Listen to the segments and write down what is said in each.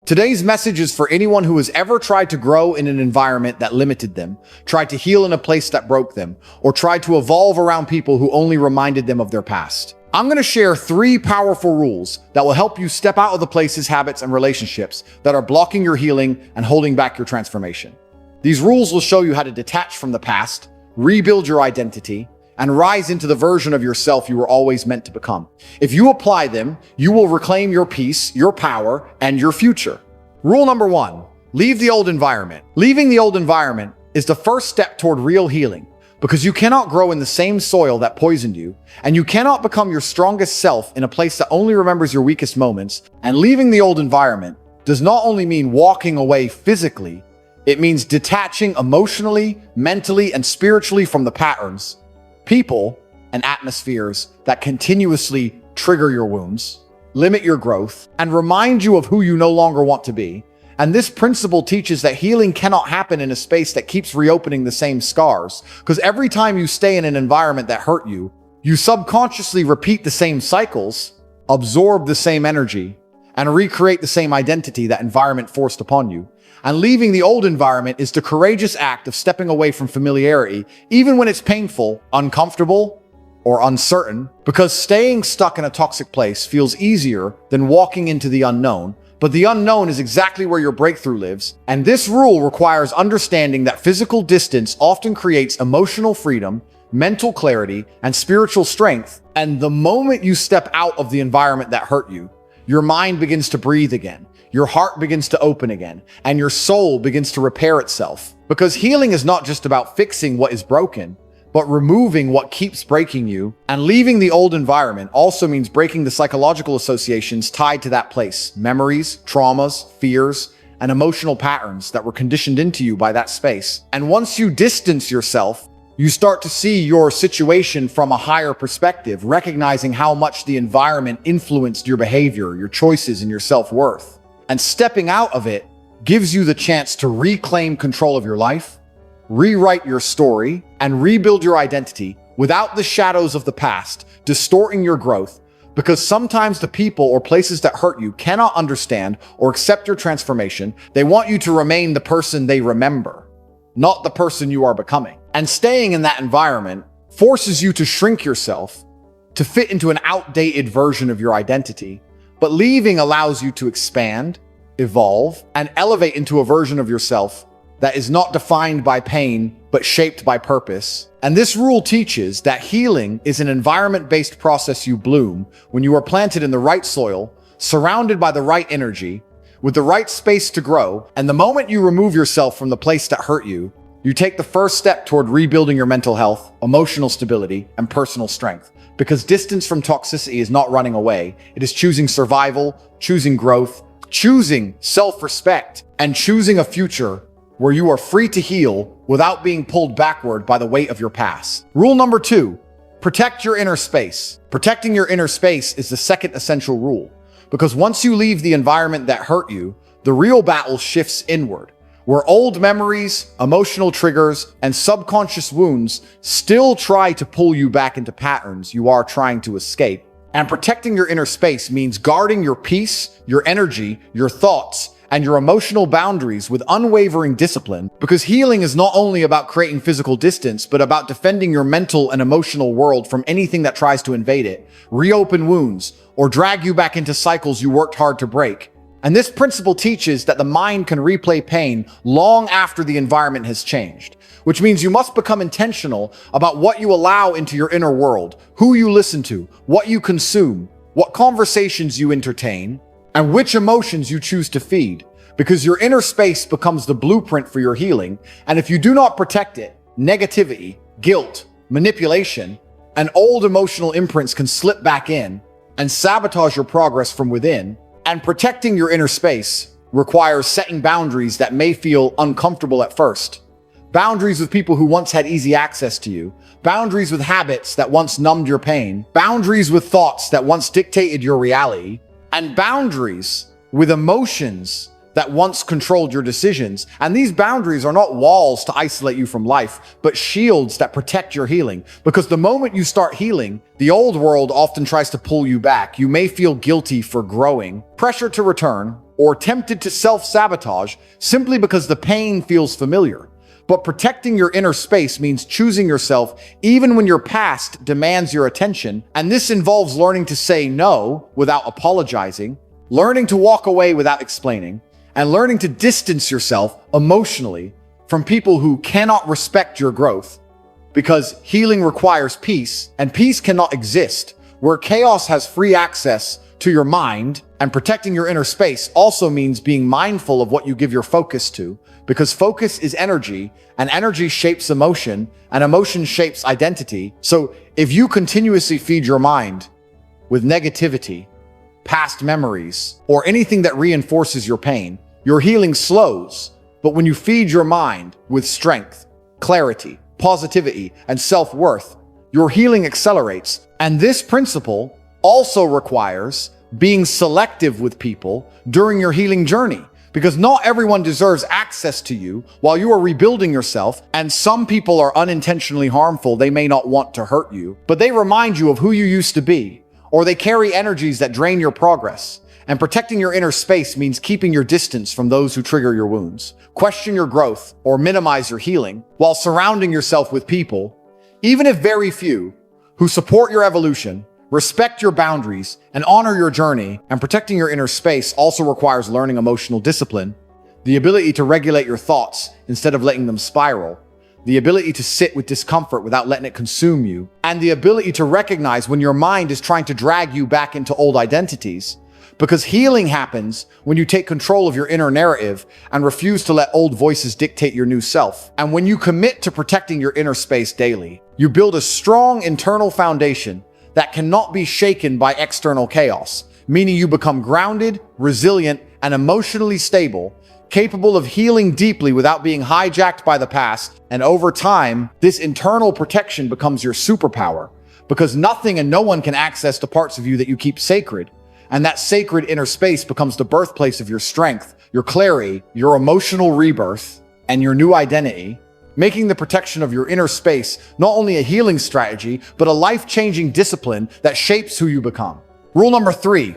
Today's message is for anyone who has ever tried to grow in an environment that limited them, tried to heal in a place that broke them, or tried to evolve around people who only reminded them of their past. I'm going to share 3 powerful rules that will help you step out of the places, habits, and relationships that are blocking your healing and holding back your transformation. These rules will show you how to detach from the past, rebuild your identity, and rise into the version of yourself you were always meant to become. If you apply them, you will reclaim your peace, your power, and your future. Rule number 1, leave the old environment. Leaving the old environment is the first step toward real healing, because you cannot grow in the same soil that poisoned you, and you cannot become your strongest self in a place that only remembers your weakest moments. And leaving the old environment does not only mean walking away physically, it means detaching emotionally, mentally, and spiritually from the patterns, people, and atmospheres that continuously trigger your wounds, limit your growth, and remind you of who you no longer want to be. And this principle teaches that healing cannot happen in a space that keeps reopening the same scars, because every time you stay in an environment that hurt you, you subconsciously repeat the same cycles, absorb the same energy, and recreate the same identity that environment forced upon you. And leaving the old environment is the courageous act of stepping away from familiarity, even when it's painful, uncomfortable, or uncertain, because staying stuck in a toxic place feels easier than walking into the unknown. But the unknown is exactly where your breakthrough lives. And this rule requires understanding that physical distance often creates emotional freedom, mental clarity, and spiritual strength. And the moment you step out of the environment that hurt you, your mind begins to breathe again, your heart begins to open again, and your soul begins to repair itself. Because healing is not just about fixing what is broken, but removing what keeps breaking you. And leaving the old environment also means breaking the psychological associations tied to that place, memories, traumas, fears, and emotional patterns that were conditioned into you by that space. And once you distance yourself, you start to see your situation from a higher perspective, recognizing how much the environment influenced your behavior, your choices, and your self-worth. And stepping out of it gives you the chance to reclaim control of your life, rewrite your story, and rebuild your identity without the shadows of the past distorting your growth, because sometimes the people or places that hurt you cannot understand or accept your transformation. They want you to remain the person they remember, not the person you are becoming. And staying in that environment forces you to shrink yourself to fit into an outdated version of your identity. But leaving allows you to expand, evolve, and elevate into a version of yourself that is not defined by pain, but shaped by purpose. And this rule teaches that healing is an environment-based process. You bloom when you are planted in the right soil, surrounded by the right energy, with the right space to grow. And the moment you remove yourself from the place that hurt you, you take the first step toward rebuilding your mental health, emotional stability, and personal strength. Because distance from toxicity is not running away. It is choosing survival, choosing growth, choosing self-respect, and choosing a future where you are free to heal without being pulled backward by the weight of your past. Rule number 2, protect your inner space. Protecting your inner space is the second essential rule, because once you leave the environment that hurt you, the real battle shifts inward, where old memories, emotional triggers, and subconscious wounds still try to pull you back into patterns you are trying to escape. And protecting your inner space means guarding your peace, your energy, your thoughts, and your emotional boundaries with unwavering discipline, because healing is not only about creating physical distance, but about defending your mental and emotional world from anything that tries to invade it, reopen wounds, or drag you back into cycles you worked hard to break. And this principle teaches that the mind can replay pain long after the environment has changed, which means you must become intentional about what you allow into your inner world, who you listen to, what you consume, what conversations you entertain, and which emotions you choose to feed, because your inner space becomes the blueprint for your healing. And if you do not protect it, negativity, guilt, manipulation, and old emotional imprints can slip back in and sabotage your progress from within. And protecting your inner space requires setting boundaries that may feel uncomfortable at first. Boundaries with people who once had easy access to you. Boundaries with habits that once numbed your pain. Boundaries with thoughts that once dictated your reality. And boundaries with emotions that once controlled your decisions. And these boundaries are not walls to isolate you from life, but shields that protect your healing. Because the moment you start healing, the old world often tries to pull you back. You may feel guilty for growing, pressure to return, or tempted to self-sabotage simply because the pain feels familiar. But protecting your inner space means choosing yourself even when your past demands your attention. And this involves learning to say no without apologizing, learning to walk away without explaining, and learning to distance yourself emotionally from people who cannot respect your growth. Because healing requires peace, and peace cannot exist where chaos has free access to your mind. And protecting your inner space also means being mindful of what you give your focus to, because focus is energy, and energy shapes emotion, and emotion shapes identity. So if you continuously feed your mind with negativity, past memories, or anything that reinforces your pain, your healing slows. But when you feed your mind with strength, clarity, positivity, and self-worth, your healing accelerates. And this principle also requires being selective with people during your healing journey, because not everyone deserves access to you while you are rebuilding yourself. And some people are unintentionally harmful. They may not want to hurt you, but they remind you of who you used to be, or they carry energies that drain your progress. And protecting your inner space means keeping your distance from those who trigger your wounds, question your growth, or minimize your healing, while surrounding yourself with people, even if very few, who support your evolution, respect your boundaries, and honor your journey. And protecting your inner space also requires learning emotional discipline, the ability to regulate your thoughts instead of letting them spiral, the ability to sit with discomfort without letting it consume you, and the ability to recognize when your mind is trying to drag you back into old identities. Because healing happens when you take control of your inner narrative and refuse to let old voices dictate your new self. And when you commit to protecting your inner space daily, you build a strong internal foundation that cannot be shaken by external chaos, meaning you become grounded, resilient, and emotionally stable, capable of healing deeply without being hijacked by the past. And over time, this internal protection becomes your superpower, because nothing and no one can access the parts of you that you keep sacred. And that sacred inner space becomes the birthplace of your strength, your clarity, your emotional rebirth, and your new identity, making the protection of your inner space not only a healing strategy, but a life-changing discipline that shapes who you become. Rule number 3,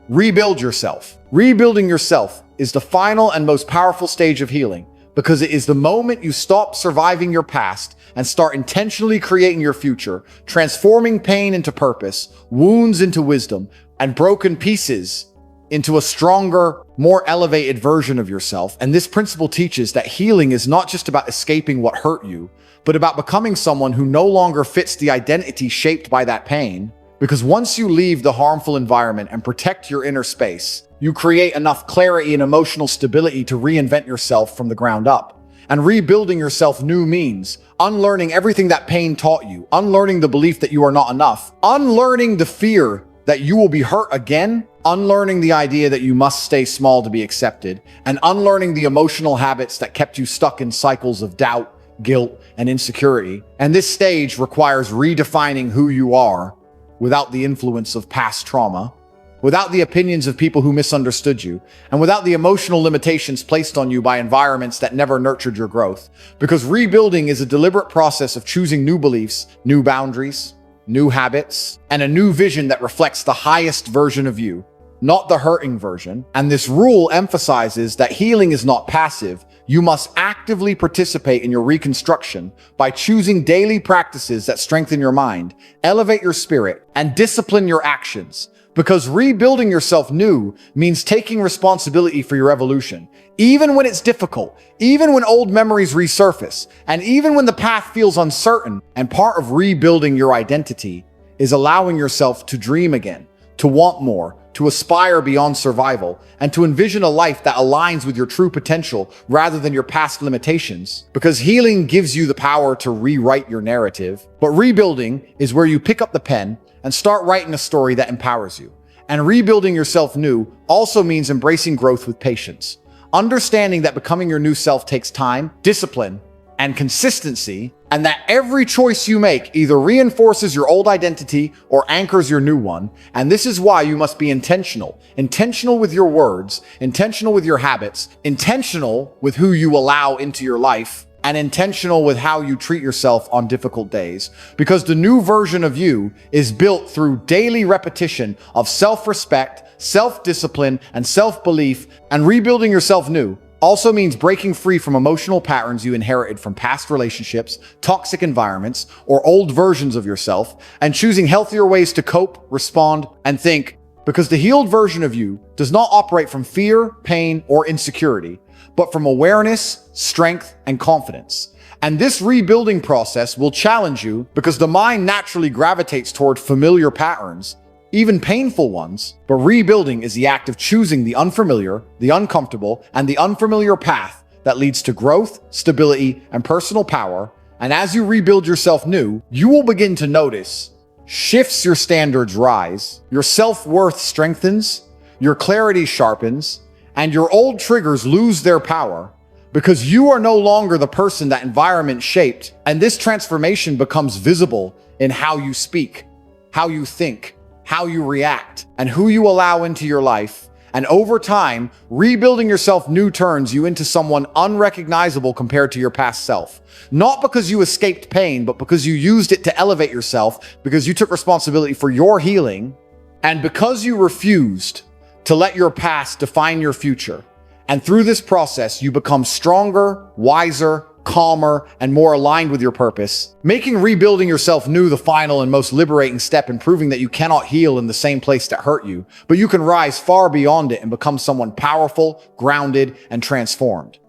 rebuild yourself. Rebuilding yourself is the final and most powerful stage of healing, because it is the moment you stop surviving your past and start intentionally creating your future, transforming pain into purpose, wounds into wisdom, and broken pieces into a stronger, more elevated version of yourself. And this principle teaches that healing is not just about escaping what hurt you, but about becoming someone who no longer fits the identity shaped by that pain. Because once you leave the harmful environment and protect your inner space, you create enough clarity and emotional stability to reinvent yourself from the ground up. And rebuilding yourself new means unlearning everything that pain taught you, unlearning the belief that you are not enough, unlearning the fear that you will be hurt again, unlearning the idea that you must stay small to be accepted, and unlearning the emotional habits that kept you stuck in cycles of doubt, guilt, and insecurity. And this stage requires redefining who you are without the influence of past trauma, without the opinions of people who misunderstood you, and without the emotional limitations placed on you by environments that never nurtured your growth. Because rebuilding is a deliberate process of choosing new beliefs, new boundaries, new habits, and a new vision that reflects the highest version of you, not the hurting version. And this rule emphasizes that healing is not passive. You must actively participate in your reconstruction by choosing daily practices that strengthen your mind, elevate your spirit, and discipline your actions. Because rebuilding yourself new means taking responsibility for your evolution, even when it's difficult, even when old memories resurface, and even when the path feels uncertain. And part of rebuilding your identity is allowing yourself to dream again, to want more, to aspire beyond survival, and to envision a life that aligns with your true potential rather than your past limitations. Because healing gives you the power to rewrite your narrative, but rebuilding is where you pick up the pen and start writing a story that empowers you. And rebuilding yourself new also means embracing growth with patience, understanding that becoming your new self takes time, discipline, and consistency. and that every choice you make either reinforces your old identity or anchors your new one. And this is why you must be intentional. Intentional with your words, intentional with your habits, intentional with who you allow into your life, and intentional with how you treat yourself on difficult days. Because the new version of you is built through daily repetition of self-respect, self-discipline, and self-belief. And rebuilding yourself new also means breaking free from emotional patterns you inherited from past relationships, toxic environments, or old versions of yourself, and choosing healthier ways to cope, respond, and think. Because the healed version of you does not operate from fear, pain, or insecurity, but from awareness, strength, and confidence. And this rebuilding process will challenge you because the mind naturally gravitates toward familiar patterns, even painful ones. But rebuilding is the act of choosing the unfamiliar, the uncomfortable, and the unfamiliar path that leads to growth, stability, and personal power. And as you rebuild yourself new, you will begin to notice shifts. Your standards rise, your self-worth strengthens, your clarity sharpens, and your old triggers lose their power, because you are no longer the person that environment shaped. And this transformation becomes visible in how you speak, how you think, how you react, and who you allow into your life. And over time, rebuilding yourself new turns you into someone unrecognizable compared to your past self. Not because you escaped pain, but because you used it to elevate yourself, because you took responsibility for your healing, and because you refused to let your past define your future. And through this process, you become stronger, wiser, calmer, and more aligned with your purpose, making rebuilding yourself new the final and most liberating step in proving that you cannot heal in the same place that hurt you, but you can rise far beyond it and become someone powerful, grounded, and transformed.